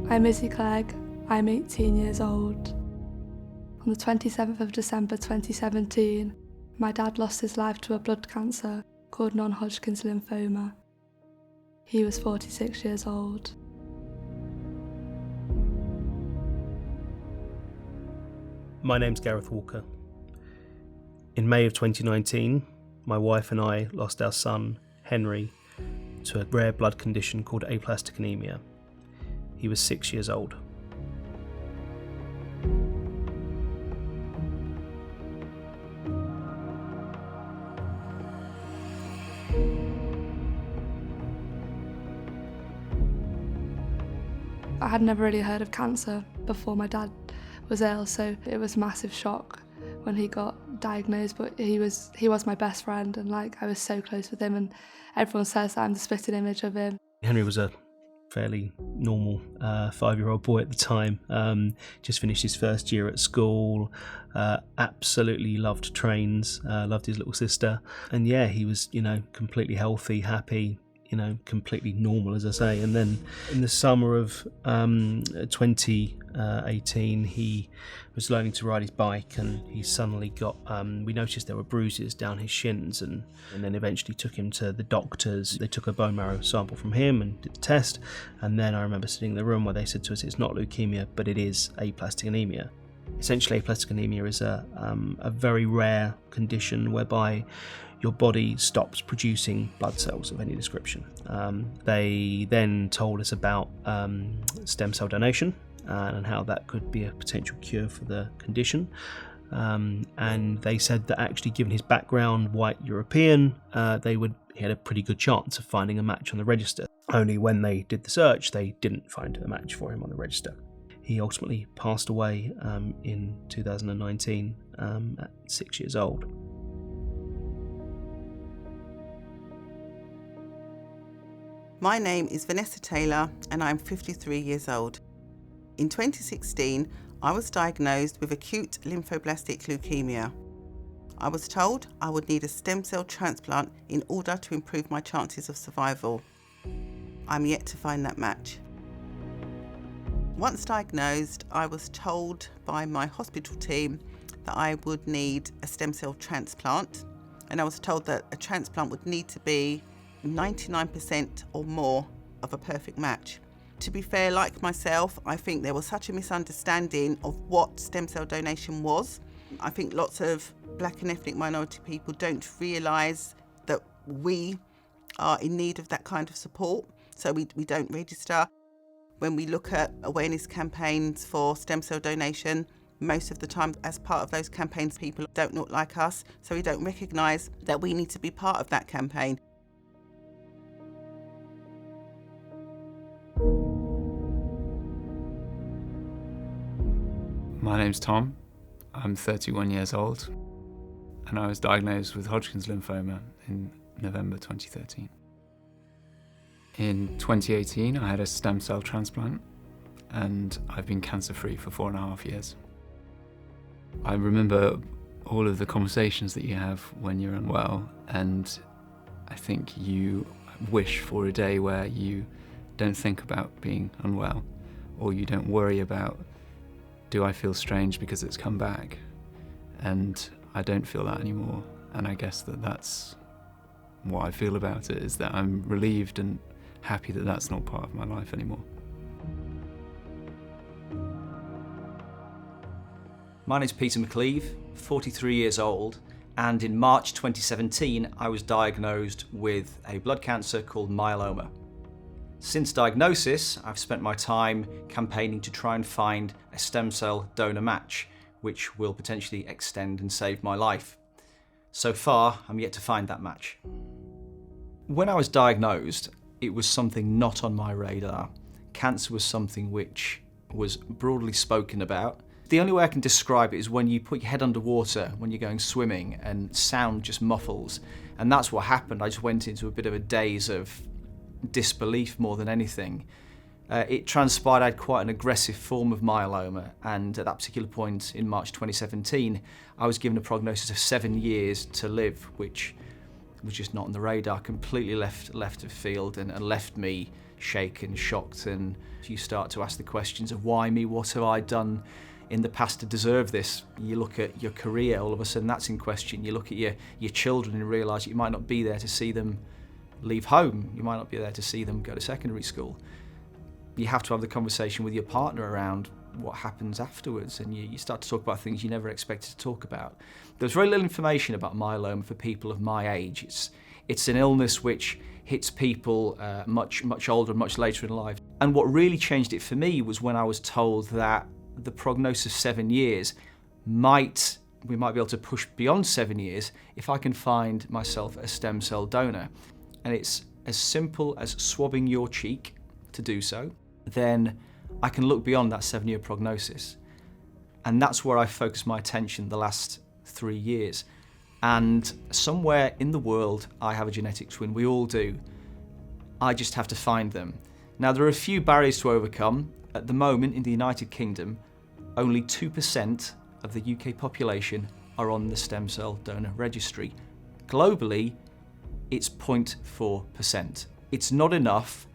I'm Izzy Clegg. I'm 18 years old. On the 27th of December 2017, my dad lost his life to a blood cancer called non-Hodgkin's lymphoma. He was 46 years old. My name's Gareth Walker. In May of 2019, my wife and I lost our son, Henry, to a rare blood condition called aplastic anemia. He was 6 years old. I had never really heard of cancer before my dad was ill, so it was a massive shock when he got diagnosed, but he was my best friend, and I was so close with him, and everyone says that I'm the spitting image of him. Henry was a fairly normal 5-year-old boy at the time, just finished his first year at school, absolutely loved trains, loved his little sister, and yeah, he was, completely healthy, happy, completely normal, as I say. And then in the summer of 2018, he was learning to ride his bike, and he suddenly got, we noticed there were bruises down his shins, and then eventually took him to the doctors. They took a bone marrow sample from him and did the test, and then I remember sitting in the room where they said to us, it's not leukemia, but it is aplastic anemia. Essentially, aplastic anemia is a very rare condition whereby your body stops producing blood cells of any description. They then told us about stem cell donation and how that could be a potential cure for the condition. And they said that actually, given his background, white European, he had a pretty good chance of finding a match on the register. Only when they did the search, they didn't find a match for him on the register. He ultimately passed away in 2019 at 6 years old. My name is Vanessa Taylor and I'm 53 years old. In 2016, I was diagnosed with acute lymphoblastic leukemia. I was told I would need a stem cell transplant in order to improve my chances of survival. I'm yet to find that match. Once diagnosed, I was told by my hospital team that I would need a stem cell transplant, and I was told that a transplant would need to be 99% or more of a perfect match. To be fair, like myself, I think there was such a misunderstanding of what stem cell donation was. I think lots of black and ethnic minority people don't realise that we are in need of that kind of support, so we don't register. When we look at awareness campaigns for stem cell donation, most of the time as part of those campaigns, people don't look like us, so we don't recognise that we need to be part of that campaign. My name's Tom, I'm 31 years old, and I was diagnosed with Hodgkin's lymphoma in November 2013. In 2018, I had a stem cell transplant, and I've been cancer-free for 4.5 years. I remember all of the conversations that you have when you're unwell, and I think you wish for a day where you don't think about being unwell, or you don't worry about, do I feel strange because it's come back? And I don't feel that anymore. And I guess that's what I feel about it, is that I'm relieved and happy that that's not part of my life anymore. My name's Peter McLeave, 43 years old, and in March 2017 I was diagnosed with a blood cancer called myeloma. Since diagnosis, I've spent my time campaigning to try and find a stem cell donor match, which will potentially extend and save my life. So far, I'm yet to find that match. When I was diagnosed, it was something not on my radar. Cancer was something which was broadly spoken about. The only way I can describe it is when you put your head underwater, when you're going swimming, and sound just muffles. And that's what happened. I just went into a bit of a daze of disbelief more than anything. It transpired I had quite an aggressive form of myeloma, and at that particular point in March 2017 I was given a prognosis of 7 years to live, which was just not on the radar, completely left of field and left me shaken, shocked. And you start to ask the questions of why me, what have I done in the past to deserve this? You look at your career, all of a sudden that's in question. You look at your children and realise you might not be there to see them leave home. You might not be there to see them go to secondary school. You have to have the conversation with your partner around what happens afterwards, and you start to talk about things you never expected to talk about. There's very little information about myeloma for people of my age. It's an illness which hits people much older, much later in life. And what really changed it for me was when I was told that the prognosis 7 years we might be able to push beyond 7 years if I can find myself a stem cell donor. And it's as simple as swabbing your cheek to do so. Then I can look beyond that 7-year prognosis. And that's where I focused my attention the last 3 years. And somewhere in the world, I have a genetic twin. We all do. I just have to find them. Now, there are a few barriers to overcome. At the moment, in the United Kingdom, only 2% of the UK population are on the stem cell donor registry. Globally, it's 0.4%. It's not enough,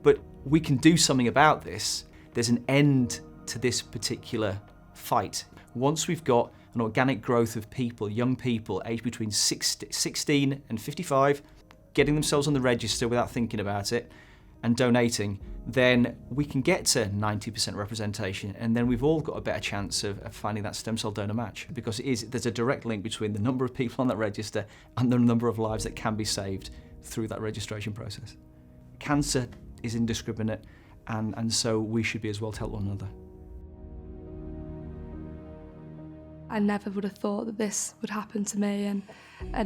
but we can do something about this. There's an end to this particular fight. Once we've got an organic growth of people, young people aged between 16 and 55, getting themselves on the register without thinking about it and donating, then we can get to 90% representation, and then we've all got a better chance of finding that stem cell donor match, because there's a direct link between the number of people on that register and the number of lives that can be saved through that registration process. Cancer is indiscriminate, and so we should be as well to help one another. I never would have thought that this would happen to me, and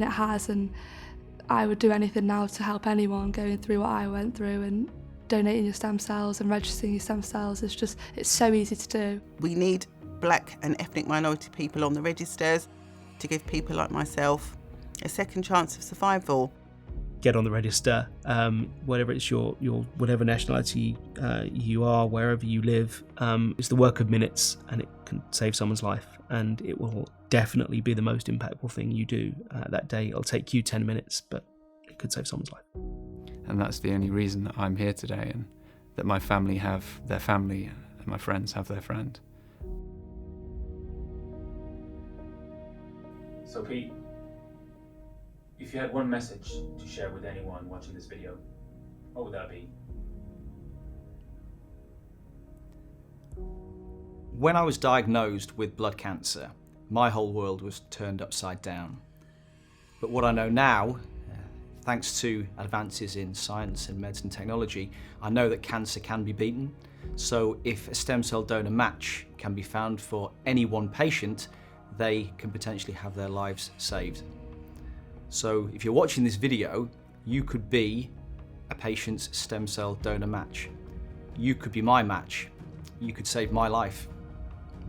it has, and I would do anything now to help anyone going through what I went through, and donating your stem cells and registering your stem cells it's so easy to do. We need black and ethnic minority people on the registers to give people like myself a second chance of survival. Get on the register, whatever it's your whatever nationality you are, wherever you live. It's the work of minutes, and it can save someone's life, and it will definitely be the most impactful thing you do that day. It'll take you 10 minutes, but it could save someone's life. And that's the only reason that I'm here today, and that my family have their family and my friends have their friend. So Pete, if you had one message to share with anyone watching this video, what would that be? When I was diagnosed with blood cancer, my whole world was turned upside down. But what I know now, thanks to advances in science and medicine technology, I know that cancer can be beaten. So if a stem cell donor match can be found for any one patient, they can potentially have their lives saved. So if you're watching this video, you could be a patient's stem cell donor match. You could be my match. You could save my life.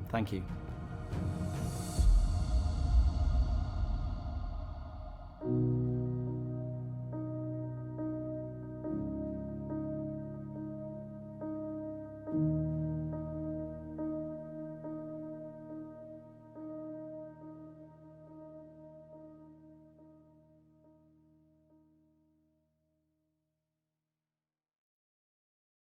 Thank you.